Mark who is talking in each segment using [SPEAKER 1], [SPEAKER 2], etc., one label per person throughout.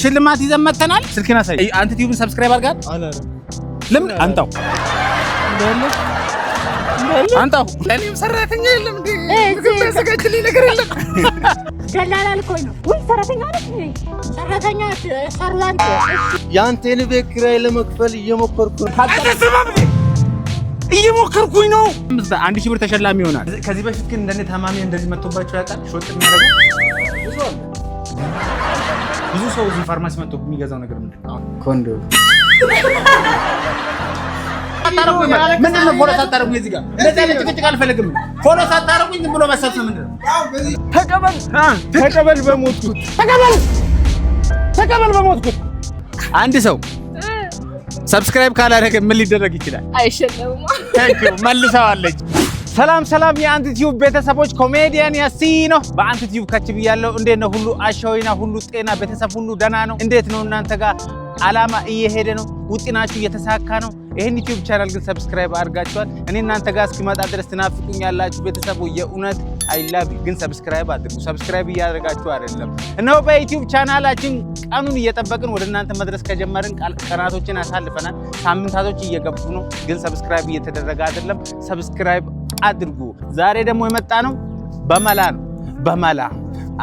[SPEAKER 1] ሽልማት ይዘን መተናል ስልክና ሳይ አንተ ዩቲዩብን ሰብስክራይብ አድርጋት ለምን አንተው አንተው ለኔም ሰራተኛ የለም እንዴ ምግብ ያዘጋጅልኝ ነገር የለም
[SPEAKER 2] ደላላ ልኮኝ ነው ወይ ሰራተኛ ነሽ ሰራተኛ ሰራንት
[SPEAKER 3] ያንተን ቤት ኪራይ ለመክፈል እየሞከርኩ
[SPEAKER 1] ነው 1000 ብር ተሸላሚ ይሆናል ከዚህ በፊት ግን እንደኔ ታማሚ እንደዚህ መጥቶባቸው ያውቃል ሾጥ የሚያደርገው ብዙ ሰው እዚህ ፋርማሲ መጥቶ የሚገዛው ነገር ምንድነው
[SPEAKER 3] ኮንዶም
[SPEAKER 1] ምንድነው ፎሎ ሳታረጉ እዚህ ጋር እንደዛ አይነት ጭቅጭቅ አልፈልግም ፎሎ ሳታረጉኝ ዝም ብሎ መሰብሰብ ምንድነው ተቀበል በሞትኩት አንድ ሰው ሰብስክራይብ ካላደረገ ምን ሊደረግ ይችላል
[SPEAKER 2] አይሸለውማ
[SPEAKER 1] ታንኪዩ መልሰዋለች ሰላም የአንት ዩቲዩብ ቤተሰቦች ኮሜዲያን ያሲኖ በአንት ዩቲዩብ ካች ብያለሁ እንዴት ነው ሁሉ አሻዊና ሁሉ ጤና ቤተሰብ ሁሉ ደህና ነው እንዴት ነው እናንተ ጋር አላማ እየሄደ ነው ውጥናችሁ እየተሳካ ነው ይሄን ዩቲዩብ ቻናል ግን ሰብስክራይብ አድርጋችኋል እኔ እናንተ ጋር እስኪመጣ ድረስ ትናፍቁኛላችሁ ቤተሰቡ የኡነት አይ ላቭ ዩ ግን ሰብስክራይብ አድርጉ ሰብስክራይብ እያደረጋችሁ አይደለም እነሆ በዩቲዩብ ቻናላችን ቀኑን እየጠበቅን ወደ እናንተ መድረስ ከጀመርን ቀናቶችን አሳልፈናል ሳምንታቶች እየገቡ ነው ግን ሰብስክራይብ እየተደረገ አይደለም ሰብስክራይብ አድርጉ ዛሬ ደግሞ የመጣ ነው በመላ ነው በመላ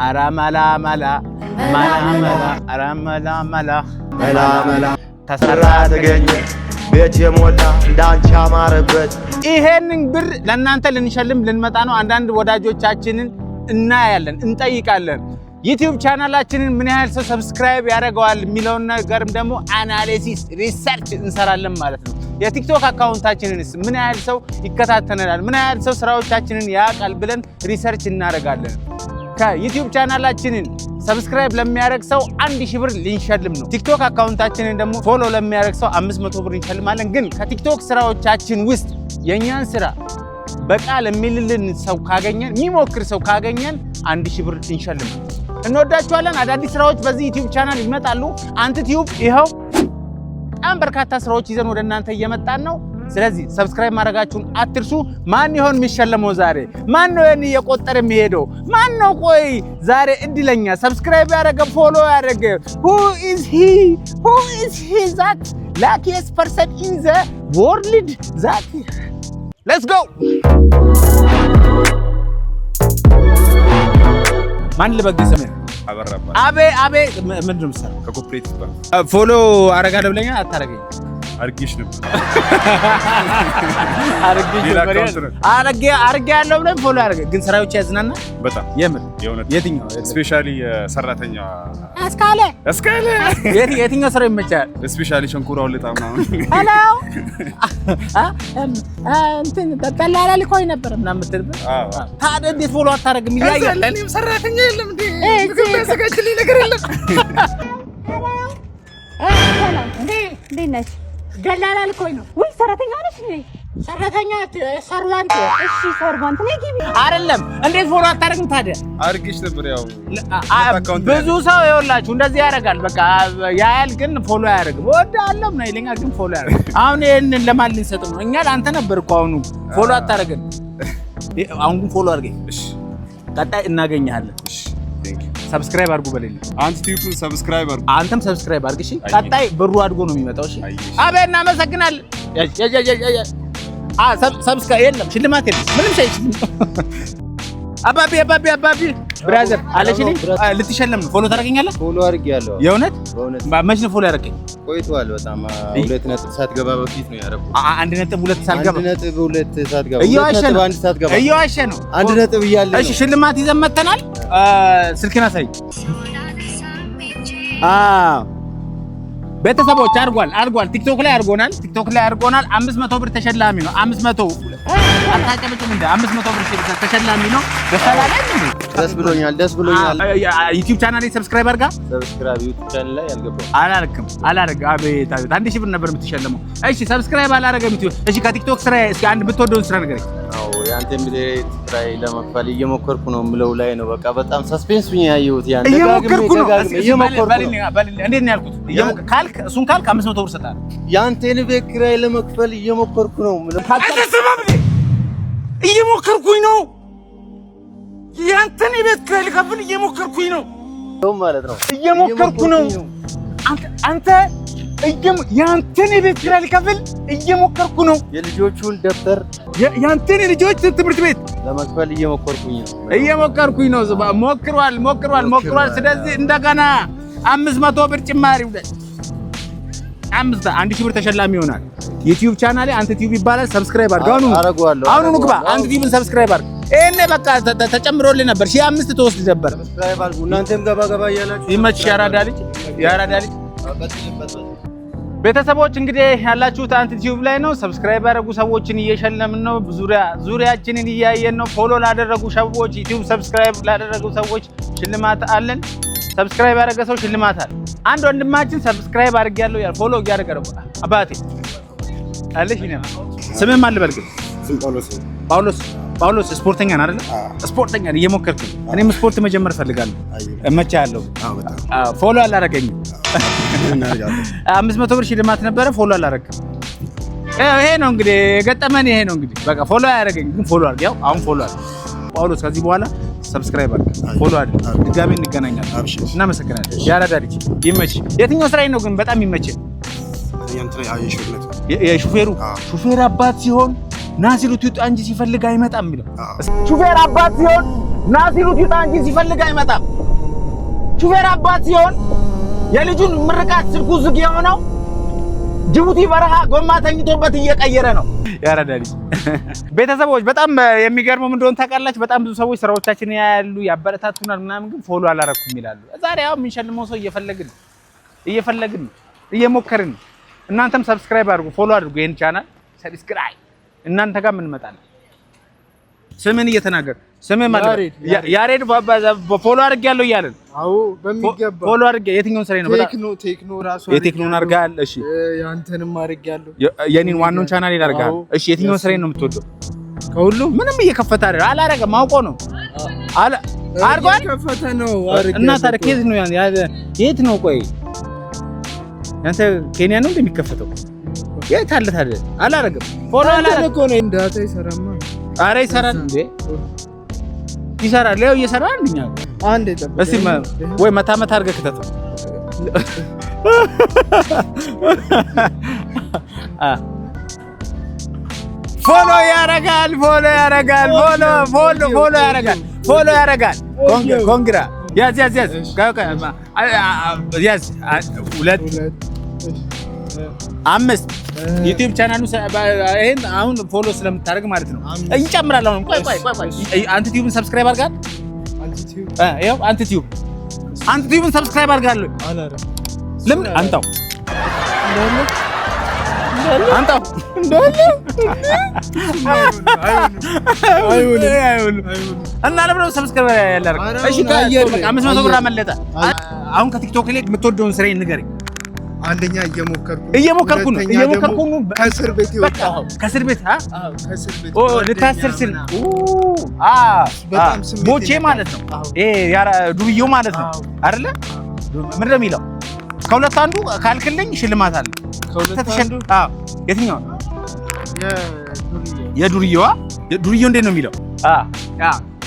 [SPEAKER 1] አራመላ መላ አራመላ ተሰራ ተገኘ ቤት የሞላ እንዳንቺ አማረበት ይሄንን ብር ለእናንተ ልንሸልም ልንመጣ ነው አንዳንድ ወዳጆቻችንን እናያለን እንጠይቃለን ዩቲዩብ ቻናላችንን ምን ያህል ሰው ሰብስክራይብ ያደርገዋል የሚለውን ነገርም ደግሞ አናሊሲስ ሪሰርች እንሰራለን ማለት ነው የቲክቶክ አካውንታችንንስ ምን ያህል ሰው ይከታተለናል ምን ያህል ሰው ስራዎቻችንን ያውቃል ብለን ሪሰርች እናደርጋለን ከዩቲዩብ ቻናላችንን ሰብስክራይብ ለሚያደርግ ሰው 1000 ብር ልንሸልም ነው ቲክቶክ አካውንታችንን ደግሞ ፎሎ ለሚያደርግ ሰው 500 ብር እንሸልማለን ግን ከቲክቶክ ስራዎቻችን ውስጥ የኛን ስራ በቃል የሚልልን ሰው ካገኘን የሚሞክር ሰው ካገኘን 1000 ብር እንሸልም እንወዳችኋለን አዳዲስ ስራዎች በዚህ ዩቲዩብ ቻናል ይመጣሉ አንተ ዩቲዩብ ይሄው በጣም በርካታ ስራዎች ይዘን ወደ እናንተ እየመጣን ነው ስለዚህ ሰብስክራይብ ማድረጋችሁን አትርሱ ማን ይሆን የሚሸለመው ዛሬ ማን ነው የኔ የቆጠረ የሚሄደው ማን ነው ቆይ ዛሬ እድለኛ ሰብስክራይብ ያደረገ ፎሎ ያደረገ who is he that luckiest person in the world that let's go ማን ልበግስም አቤ ምንድነው የምትሰራው
[SPEAKER 4] ከኮፕሬቲቭ
[SPEAKER 1] ፎሎ አረጋለሁ ብለኛ አታረገኝ
[SPEAKER 4] አርጊሽ ነበር
[SPEAKER 1] አርጌ ያለው ብለን ፎሎ ያደርገ ግን ስራዎች ያዝናና
[SPEAKER 4] በጣም
[SPEAKER 1] የምር የትኛው
[SPEAKER 4] ስፔሻሊ ሰራተኛ እስካለ
[SPEAKER 1] የትኛው ስራ ይመቻል
[SPEAKER 4] ስፔሻሊ ሸንኮራው ለጣም ነው
[SPEAKER 2] ሄሎ እንትን ተጠላላ ልኮይ ነበር እና ምትልበት
[SPEAKER 1] ታዲያ እንዴት ፎሎ አታረግም ይያያል
[SPEAKER 4] ለኔም ሰራተኛ የለም እንዴ ምግብ ያዘጋጅልኝ ነገር የለም
[SPEAKER 2] እንዴ ነሽ ደላላ ልኮይ ነው ወይ ሰራተኛ ነሽ ነኝ ሰራተኛ ሰርቫንት እሺ ሰርቫንት ነኝ ግቢ
[SPEAKER 1] አይደለም እንዴት ፎሎ አታረግም ታዲያ
[SPEAKER 4] አርጊሽ ነበር ያው
[SPEAKER 1] ብዙ ሰው ይወላችሁ እንደዚህ ያደርጋል በቃ ያያል ግን ፎሎ ያደርጋል ወዳለም ነው ይለኛል ግን ፎሎ ያደርጋል አሁን ይሄንን ለማን ልንሰጥ ነው እኛ አንተ ነበር እኮ አሁን ፎሎ አታረግም አሁን ግን ፎሎ አድርገኝ እሺ ቀጣይ እናገኛለን እሺ ሰብስክራይብ አድርጉ በለኝ
[SPEAKER 4] አንተ ዩቲዩብ ሰብስክራይብ አድርጉ
[SPEAKER 1] አንተም ሰብስክራይብ አድርግ እሺ ቀጣይ ብሩ አድጎ ነው የሚመጣው እሺ አቤ እናመሰግናለን ሰብስክራይብ የለም ሽልማት የለም ምንም ሳይችል አባቢ ብራዘር አለሽኝ ልትሸለም ነው ፎሎ ታደርገኛለህ
[SPEAKER 3] ፎሎ አድርጌያለሁ
[SPEAKER 1] የእውነት መች ነው ፎሎ ያደረገኝ
[SPEAKER 3] ቆይቷል በጣም 2 ነጥብ ሳትገባ በፊት ነው ያደረኩት
[SPEAKER 1] 1.2 ሳትገባ
[SPEAKER 3] 1.2 ሳትገባ
[SPEAKER 1] እየዋሸ
[SPEAKER 3] ሳትገባ
[SPEAKER 1] እየዋሸ ነው
[SPEAKER 3] 1 ነጥብ እያለ ነው
[SPEAKER 1] እሺ ሽልማት ይዘን መተናል ስልክና ሳይ ቤተሰቦች አድርጓል ቲክቶክ ላይ አድርጎናል 500 ብር ተሸላሚ ነው 500 አታጨብጭም እንደ 500 ብር ተሸላሚ ነው
[SPEAKER 3] ደስ ብሎኛል
[SPEAKER 1] ዩቲዩብ ቻናል ላይ ሰብስክራይብ አድርጋ
[SPEAKER 3] ዩቲዩብ ቻናል ላይ አልገባም
[SPEAKER 1] አላረግም አቤት 1000 ብር ነበር የምትሸለመው እሺ ሰብስክራይብ አላረገም እሺ ከቲክቶክ ስራ እስኪ አንድ ብትወደውን ስራ ንገረኝ
[SPEAKER 3] አዎ ያንተ ምድሬት ትራይ ለመክፈል እየሞከርኩ ነው ምለው ላይ ነው በቃ በጣም ሰስፔንስ ሁኝ ያየሁት ያን
[SPEAKER 1] እየሞከርኩ ነው እንዴት ነው ያልኩት ካልክ እሱን ካልክ 500 ብር ሰጣለሁ
[SPEAKER 3] ያንተን ቤት ኪራይ ለመክፈል እየሞከርኩ ነው ምለው
[SPEAKER 1] እየሞከርኩኝ ነው ያንተን ቤት ኪራይ ለከፍል እየሞከርኩኝ ነው
[SPEAKER 3] ማለት ነው
[SPEAKER 1] እየሞከርኩ ነው አንተ ያንተን የቤት ኪራይ ልከፍል እየሞከርኩ ነው
[SPEAKER 3] የልጆቹን ደብተር
[SPEAKER 1] ያንተን ልጆች ትምህርት ቤት
[SPEAKER 3] ለመክፈል
[SPEAKER 1] እየሞከርኩኝ ነው ሞክሯል ስለዚህ እንደገና 500 ብር ጭማሪ ሁለት 1000 ብር ተሸላሚ ይሆናል ዩቲዩብ ቻናሌ አንተ ቲዩብ ይባላል ሰብስክራይብ አድርግ አሁን ግባ አንተ ቲዩብን ሰብስክራይብ አድርግ እኔ በቃ ተጨምሮልኝ ነበር 500 ተወስድ ነበር
[SPEAKER 3] ሰብስክራይብ አድርጉ እናንተም ገባ ያላችሁ
[SPEAKER 1] ይመች ያራዳ ልጅ ቤተሰቦች እንግዲህ ያላችሁት አንተ ቲዩብ ላይ ነው ሰብስክራይብ ያደረጉ ሰዎችን እየሸለምን ነው ዙሪያችንን እያየን ነው ፎሎ ላደረጉ ሰዎች ዩቲዩብ ሰብስክራይብ ላደረጉ ሰዎች ሽልማት አለን ሰብስክራይብ ያደረገ ሰው ሽልማት አለ አንድ ወንድማችን ሰብስክራይብ አድርጌያለሁ ያ ፎሎ እያደረገ ነው አባቴ አለሽ ነው ስምህ ማን ልበል ግን ጳውሎስ ስፖርተኛ ነህ አይደል ስፖርተኛ ነህ እየሞከርክ እኔም ስፖርት መጀመር ፈልጋለሁ እመቻለሁ ፎሎ አላደረገኝ 500 ብር ሽልማት ነበረ ፎሎ አላደረገኝ ይሄ ነው እንግዲህ ገጠመን ይሄ ነው እንግዲህ በቃ ፎሎ ያደረገኝ ግን ፎሎ አድርግ ያው አሁን ፎሎ አድርግ ጳውሎስ ከዚህ በኋላ ሰብስክራይብ አድርግ ፎሎ አድርግ ድጋሜ እንገናኛለን እናመሰግናለን ያራዳ ልጅ ይመች የትኛው ስራዬ ነው ግን በጣም ይመች ሹፌር አባት ሲሆን ናሲሉት ይውጣ እንጂ ሲፈልግ አይመጣም የሚለው ሹፌር አባት ሲሆን ናሲሉት ይውጣ እንጂ ሲፈልግ አይመጣም ሹፌር አባት ሲሆን የልጁን ምርቃት ስልኩ ዝግ የሆነው ጅቡቲ በረሃ ጎማ ተኝቶበት እየቀየረ ነው ያራዳሊ ቤተሰቦች በጣም የሚገርመው ምን እንደሆነ ታውቃላችሁ በጣም ብዙ ሰዎች ስራዎቻችንን ያያሉ ያበረታቱናል ምናምን ግን ፎሎ አላረኩም ይላሉ ዛሬ አሁን የምንሸልመው ሰው እየፈለግን እየሞከርን እናንተም ሰብስክራይብ አድርጉ ፎሎ አድርጉ ይሄን ቻናል ሰብስክራይብ እናንተ ጋር ምን መጣለ ስምን እየተናገር ስምን ማለት ያሬድ ፎሎ አድርጌያለሁ ይያለን
[SPEAKER 4] አዎ በሚገባ
[SPEAKER 1] ፎሎ አድርጌ የትኛውን ስራዬ ነው
[SPEAKER 4] ቴክኖ ራሱ
[SPEAKER 1] የቴክኖን አድርጋል እሺ
[SPEAKER 4] ያንተንም አድርጌያለሁ
[SPEAKER 1] የኔን ዋናውን ቻናል አድርጋል እሺ የትኛውን ስራዬ ነው የምትወደው ከሁሉም ምንም እየከፈተ አይደል አላረገም አውቆ ነው አርጓል
[SPEAKER 4] እየከፈተ ነው
[SPEAKER 1] እና ታዲያ ከየት ነው የት ነው ቆይ ያንተ ኬንያ ነው እንደሚከፈተው የት አለ ታዲያ አላረገም ፎሎ አላረገም
[SPEAKER 4] እኮ ነው እንዳታ ይሰራማ
[SPEAKER 1] አረ ይሰራል እንዴ ይሰራል ለው ይሰራል እንኛ
[SPEAKER 4] አንዴ ጠብቅ
[SPEAKER 1] እስቲ ወይ መታ አድርገህ ከተተ ፎሎ ያረጋል ኮንግራ ያዝ ሁለት 5 ዩቲዩብ ቻናሉ ይሄን አሁን ፎሎ ስለምታደርግ ማለት ነው ይጨምራል አሁን ቆይ አንተ ቲዩብን ሰብስክራይብ አድርጋል ይሄው አንተ ቲዩብን ሰብስክራይብ አድርጋለሁ ለምን አንተው አይሁን እና ለምን ሰብስክራይብ ያላርግ እሺ 500 ብር አመለጠ አሁን ከቲክቶክ ላይ የምትወደውን ስራዬን ንገረኝ
[SPEAKER 4] አንደኛ
[SPEAKER 1] እየሞከርኩ ነው
[SPEAKER 4] ከእስር ቤት ይወጣው
[SPEAKER 1] ከእስር ቤት
[SPEAKER 4] ከእስር ቤት
[SPEAKER 1] ልታስር ስል
[SPEAKER 4] በጣም ስሜት
[SPEAKER 1] ቦቼ ማለት ነው ያራ ዱርዬው ማለት ነው አይደለ ምን ነው የሚለው ከሁለት አንዱ ካልክልኝ ሽልማት አለ ከሁለት አንዱ የትኛው የዱርዬው እንዴት ነው የሚለው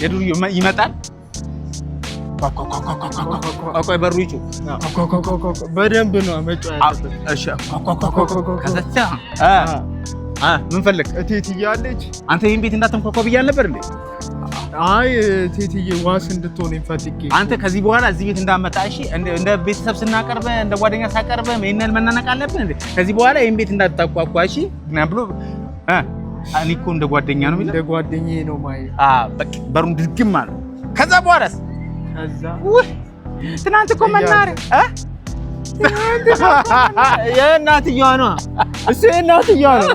[SPEAKER 1] የዱርዬው ይመጣል ቆይ በሩ ይጩ
[SPEAKER 4] በደንብ ነው አመጫው ያለበት
[SPEAKER 1] እሺ ከሰቻ ምን ፈልክ
[SPEAKER 4] እቴትዬ አለች
[SPEAKER 1] አንተ ይሄን ቤት እንዳትንኳኳ ብያል ነበር እንዴ
[SPEAKER 4] አይ እቴትዬ ዋስ እንድትሆን እንፈልግ
[SPEAKER 1] አንተ ከዚህ በኋላ እዚህ ቤት እንዳመጣ እሺ እንደ ቤተሰብ ስናቀርበ እንደ ጓደኛ ሳቀርበ ምንነል መናነቅ አለብን እንዴ ከዚህ በኋላ ይሄን ቤት እንዳትታቋቋ እሺ እና ብሎ እኔ እኮ እንደ ጓደኛ ነው የሚለው
[SPEAKER 4] እንደ ጓደኛዬ ነው ማይ
[SPEAKER 1] በቃ በሩን ድግም አለ ከዛ በኋላስ
[SPEAKER 4] ከዛ
[SPEAKER 1] ትናንት እኮ መናር
[SPEAKER 4] የእናትየዋ ነው እሱ የእናትየዋ ነው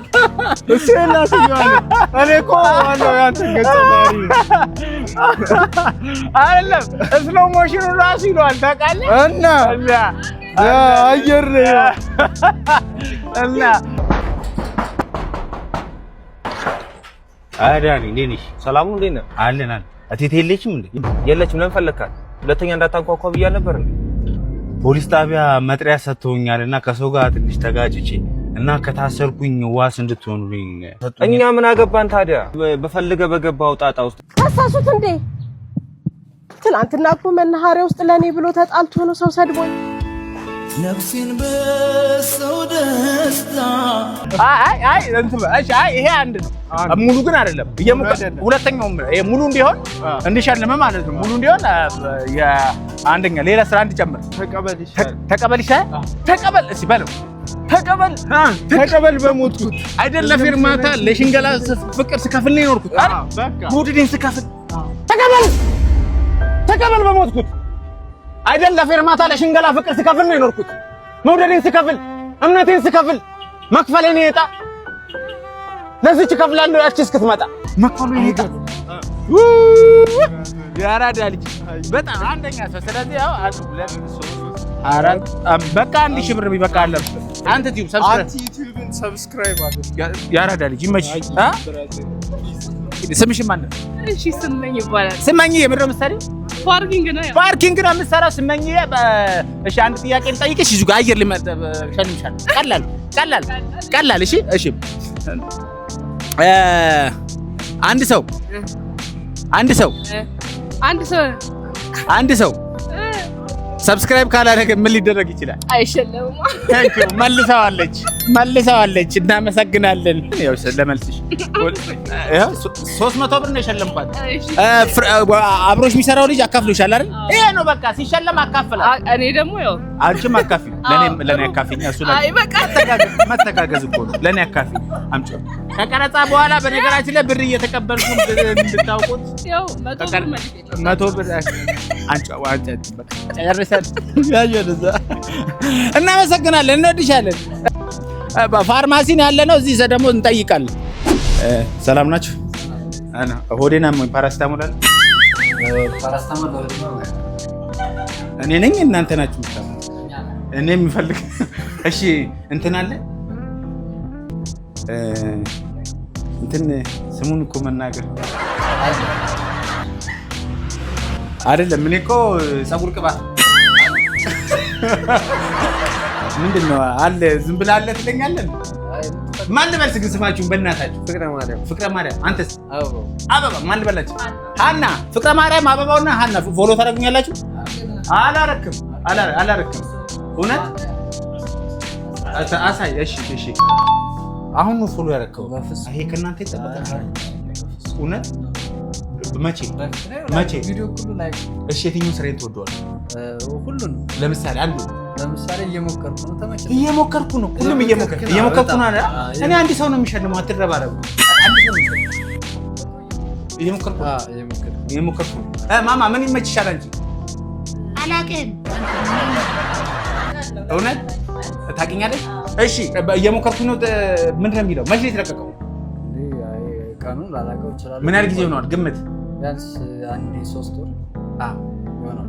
[SPEAKER 4] እኔ እኮ ዋናው ያንተ ገጸ ባህሪ
[SPEAKER 1] አይደለም ስሎ ሞሽኑ ራሱ ይሏል ታውቃለህ
[SPEAKER 4] እና አየር
[SPEAKER 1] እና አዳኒ እንዴት ሰላሙ እንዴት ነው አለን እቴቴ የለችም እንዴ
[SPEAKER 5] የለችም ለምን ፈለካት ሁለተኛ እንዳታንኳኳ ብያ ነበር
[SPEAKER 1] ፖሊስ ጣቢያ መጥሪያ ሰጥተውኛልና ከሰው ጋር ትንሽ ተጋጭቼ እና ከታሰርኩኝ ዋስ እንድትሆኑልኝ
[SPEAKER 5] እኛ ምን አገባን ታዲያ በፈልገ በገባው ጣጣ ውስጥ
[SPEAKER 2] ታሳሱት እንዴ
[SPEAKER 4] ትናንትና እኮ መናኸሪያ ውስጥ ለኔ ብሎ ተጣልቶ ነው ሰው ሰድቦኝ
[SPEAKER 6] ነፍሴን በሰው ደስታ
[SPEAKER 1] አይ ይሄ አንድ ነው ሙሉ ግን አይደለም ሁለተኛው ይሄ ሙሉ እንዲሆን እንዲሸልም ማለት ነው ሙሉ እንዲሆን የአንደኛ ሌላ ስራ እንዲጨምር ተቀበል እሺ በለው ተቀበል በሞትኩት አይደል ለፊርማታ ለሽንገላ ፍቅር ስከፍል ነው የኖርኩት በቃ ሙድዲን ስከፍል ተቀበል በሞትኩት አይደል ለፊርማታ ለሽንገላ ፍቅር ስከፍል ነው የኖርኩት መውደዴን ስከፍል እምነቴን ስከፍል መክፈሌን ይጣ ለዚህ ከፍላለሁ ያቺ እስክትመጣ መክፈሉ ይጣ ያራዳ ልጅ በጣም አንደኛ ሰው ስለዚህ ያው አራት በቃ 1000 ብር ቢበቃ አለበት አንተ ዩቲዩብን ሰብስክራይብ አድርግ ያራዳ ልጅ ይመች ስምሽ ማን ነው
[SPEAKER 2] እሺ ስመኝ ይባላል
[SPEAKER 1] ስመኝ የምድር ምሳሌ ፓርኪንግ ነው የምትሰራው ስመኝ እሺ አንድ ጥያቄ ልጠይቅሽ እዚህ ጋር አየር ሸልምሻል ቀላል እሺ አንድ ሰው ሰብስክራይብ ካላደረገ ምን ሊደረግ ይችላል?
[SPEAKER 2] አይሸለምም።
[SPEAKER 1] መልሰዋለች። እናመሰግናለን። ያው ለመልስሽ 300 ብር ነው የሸለምኳት። አብሮሽ የሚሰራው ልጅ አካፍሎሻል አይደል? ይሄ ነው በቃ ሲሸለም አካፍላል።
[SPEAKER 2] እኔ ደግሞ ያው
[SPEAKER 1] አንቺም አካፊ ለኔ አካፊኝ እሱ ላይ መተጋገዝ እኮ ነው። ለኔ አካፊ አምጪ ከቀረጻ በኋላ በነገራችን ላይ ብር እየተቀበልኩ እንድታውቁት ያው 100 ብር አንቺ በቃ ጨርሰን ያየለዛ እናመሰግናለን። እንወድሻለን። ፋርማሲን ያለነው እዚህ ደግሞ እንጠይቃለን። ሰላም ናችሁ? አና ሆዴና ፓራስታሞል አለ። እኔ ነኝ እናንተ ናችሁ? እኔ የምፈልግ እሺ እንትን አለ እንትን ስሙን እኮ መናገር አይደለም። እኔ እኮ ፀጉር ቅባት ምንድነው አለ ዝም ብለህ አለ ትለኛለህ። ማን ልበልስ ግን ስማችሁን በእናታችሁ? ፍቅረ ማርያም። አንተስ? አበባ። ማን ልበላችሁ? ሃና። ፍቅረ ማርያም አበባውና ሃና ፎሎ ታደርጉኛላችሁ? አላረክም። እውነት አሳይ። እሺ አሁን ነው ፎሎ ያደረከው? ይሄ ከእናንተ ይጠበቃል። እውነት መቼ ቪዲዮ ሁሉ ላይ እሺ የትኛው ስራዬን ትወደዋለህ?
[SPEAKER 6] ሁሉን
[SPEAKER 1] ለምሳሌ አንዱ
[SPEAKER 6] እየሞከርኩ ነው። ተመቸኝ።
[SPEAKER 1] እየሞከርኩ ነው። ሁሉም እየሞከርኩ ነው አይደል? እኔ አንድ ሰው ነው የሚሸልመው። አትረባረቡ። አንድ ሰው ነው እየሞከርኩ ነው። ማማ ምን ይመችሻል አንቺ?
[SPEAKER 2] አላውቅም።
[SPEAKER 1] እውነት ታውቂኛለሽ? እሺ እየሞከርኩ ነው። ምንድን ነው የሚለው? መቼ ነው የተለቀቀው?
[SPEAKER 6] ቀኑን ላላውቀው እችላለሁ።
[SPEAKER 1] ምን ያህል ጊዜ ሆነዋል ግምት?
[SPEAKER 6] ቢያንስ 3 ወር ይሆናል።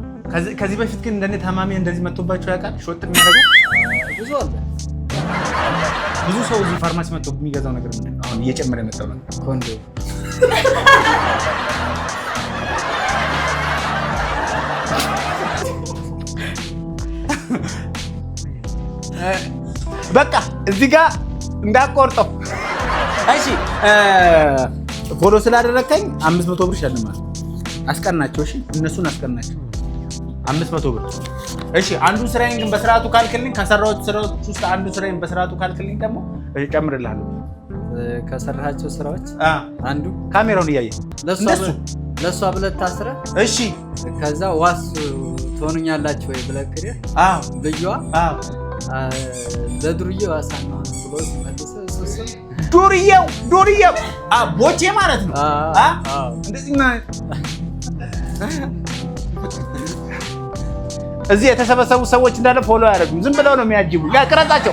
[SPEAKER 1] ከዚህ በፊት ግን እንደኔ ታማሚ እንደዚህ መጥቶባቸው ያውቃል? ሾጥ የሚያደርገው
[SPEAKER 6] ብዙ አለ።
[SPEAKER 1] ብዙ ሰው እዚህ ፋርማሲ መጥቶ የሚገዛው ነገር ምንድን ነው? አሁን እየጨመረ የመጣው ነው
[SPEAKER 6] ኮንዶም።
[SPEAKER 1] በቃ እዚህ ጋር እንዳቆርጠው። እሺ ፎሎ ስላደረከኝ 500 ብር ሸልማለሁ። አስቀናቸው። እሺ እነሱን አስቀናቸው 500 ብር። እሺ አንዱ ስራዬን ግን በስርዓቱ ካልክልኝ ከሰራሁት ስራዎች ውስጥ አንዱ ስራዬን በስርዓቱ ካልክልኝ ደግሞ እጨምርልሃለሁ።
[SPEAKER 6] ከሰራሃቸው ስራዎች አንዱ
[SPEAKER 1] ካሜራውን እያየ
[SPEAKER 6] ለሷ ብለህ ታስረህ
[SPEAKER 1] እሺ
[SPEAKER 6] ከዛ ዋስ ትሆኑኛላችሁ ወይ ብለህ ክሪያ ልጅዋ ለዱርዬው አሳናው ብሎ ሲመልስ
[SPEAKER 1] ዱርዬው ቦቼ ማለት ነው። እንደዚህ እዚህ የተሰበሰቡ ሰዎች እንዳለ ፎሎ ያደርጉ ዝም ብለው ነው የሚያጅቡ። ያ ቀረጻቸው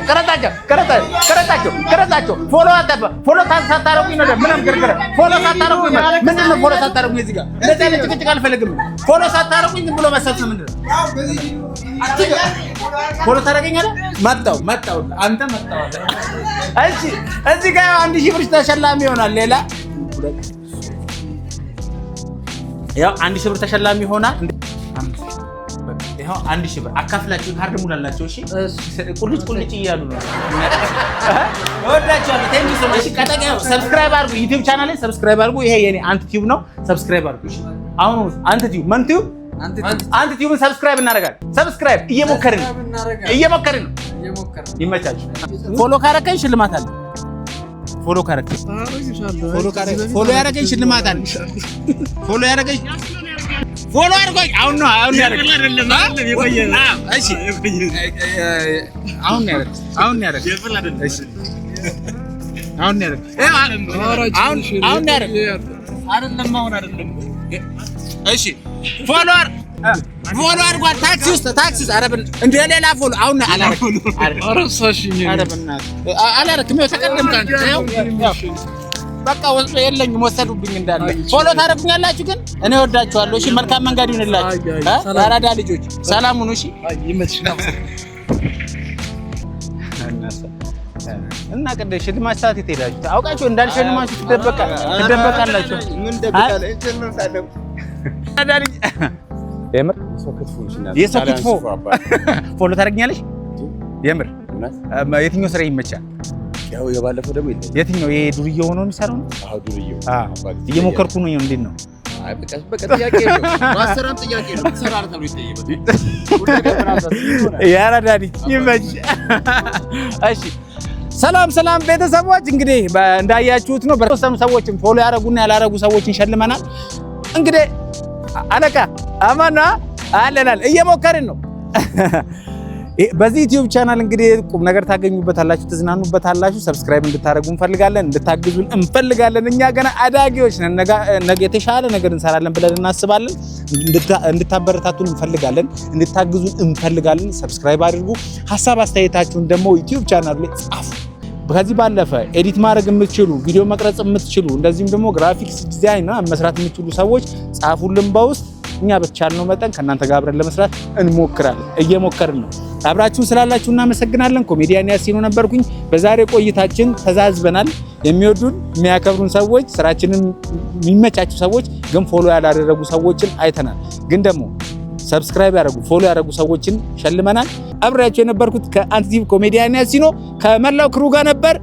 [SPEAKER 1] ፎሎ ሳታረጉኝ ነው ምንም ግርግር። ፎሎ ሳታረጉኝ ምንድን ነው? ፎሎ ሳታረጉኝ እዚህ ጋር እንደዚህ አይነት ጭቅጭቅ አልፈልግም። ፎሎ ሳታረጉኝ ዝም ብሎ መሰብሰብ ምንድን ነው? ፎሎ ታደርገኛለህ? መጣሁ አንተ መጣሁ። እሺ እዚህ ጋር 1000 ብር ተሸላሚ ይሆናል። ሌላ ያው 1000 ብር ተሸላሚ ይሆናል። ይሄው 1000 ብር አካፍላችሁ ካርድ ሙላላችሁ። እሺ ቁልጭ እያሉ ነው። ወዳቻለሁ። ቴንኪ ሶ ማች። ቀጠቀው ሰብስክራይብ አድርጉ። ዩቲዩብ ቻናሌን ሰብስክራይብ አድርጉ። ይሄ የኔ አንት ቲዩብ ነው። ሰብስክራይብ አድርጉ። እሺ አሁን አንት ቲዩብ አንተ ቲዩብን ሰብስክራይብ እናደርጋለን። ሰብስክራይብ እየሞከርን ነው። ይመቻችሁ። ፎሎ ካረከኝ ሽልማት አለ። ፎሎ ካረከኝ ፎሎ ያረከኝ ሽልማት አለ። ፎሎ ያረከኝ ፎሎ አድርጎኝ አሁን ያረከኝ እሺ አሁን ያረከኝ እሺ እሺ ፎሎ አድርጓል። ታክሲ ውስጥ አረብን እንደ ሌላ ፎሎ አሁን አላረክም። ተቀደምክ አንተ በቃ ወስዶ የለኝም ወሰዱብኝ እንዳለ። ፎሎ ታደርጉኛላችሁ ግን እኔ ወዳችኋለሁ። እሺ መልካም መንገድ ይሁንላችሁ። አራዳ ልጆች ሰላም ሁኑ። እሺ እና ቅድም ሽልማት ሰዓት ትሄዳችሁ አውቃችሁ እንዳልሸልማችሁ ትደበቃላችሁ። ምን ደብቃለ እንተነሳለም አዳሪ የምር የሰው ክትፎ ፎሎ ታደርጊኛለሽ? የምር የትኛው ስራ ይመቻል?
[SPEAKER 3] ያው የባለፈው ደግሞ
[SPEAKER 1] የትኛው ይሄ ዱርዬ ሆኖ የሚሰራው ነው? አዎ ዱርዬው እየሞከርኩ ነው። እንዴት ነው?
[SPEAKER 3] አይ በቃ ጥያቄ ነው። ማስተራም ጥያቄ ነው። ሰራር ተብሎ ይጠየቃል።
[SPEAKER 1] ያራዳኒ ይመች። እሺ ሰላም ቤተሰቦች፣ እንግዲህ እንዳያችሁት ነው በተወሰኑ ሰዎችን ፎሎ ያደረጉና ያላረጉ ሰዎችን ሸልመናል። እንግዲህ አለቃ አማና አለናል እየሞከርን ነው። በዚህ ዩቲዩብ ቻናል እንግዲህ ቁም ነገር ታገኙበታላችሁ፣ ትዝናኑበታላችሁ። ሰብስክራይብ እንድታደርጉ እንፈልጋለን፣ እንድታግዙን እንፈልጋለን። እኛ ገና አዳጊዎች ነን፣ ነገ የተሻለ ነገር እንሰራለን ብለን እናስባለን። እንድታበረታቱን እንፈልጋለን፣ እንድታግዙን እንፈልጋለን። ሰብስክራይብ አድርጉ። ሀሳብ አስተያየታችሁን ደግሞ ዩቲዩብ ቻናል ላይ ጻፉ። ከዚህ ባለፈ ኤዲት ማድረግ የምትችሉ፣ ቪዲዮ መቅረጽ የምትችሉ፣ እንደዚህም ደግሞ ግራፊክስ ዲዛይን መስራት የምትችሉ ሰዎች ጻፉልን በውስጥ። እኛ በቻልነው መጠን ከእናንተ ጋር አብረን ለመስራት እንሞክራለን፣ እየሞከርን ነው። አብራችሁን ስላላችሁ እናመሰግናለን። ኮሜዲያን ያሲኖ ነበርኩኝ። በዛሬ ቆይታችን ተዛዝበናል። የሚወዱን የሚያከብሩን ሰዎች፣ ስራችንን የሚመቻቹ ሰዎች ግን ፎሎ ያላደረጉ ሰዎችን አይተናል። ግን ደግሞ ሰብስክራይብ ያደረጉ ፎሎ ያደረጉ ሰዎችን ሸልመናል። አብሬያችሁ የነበርኩት ከአንቲቲቭ ኮሜዲያን ያሲኖ ከመላው ክሩ ጋር ነበር።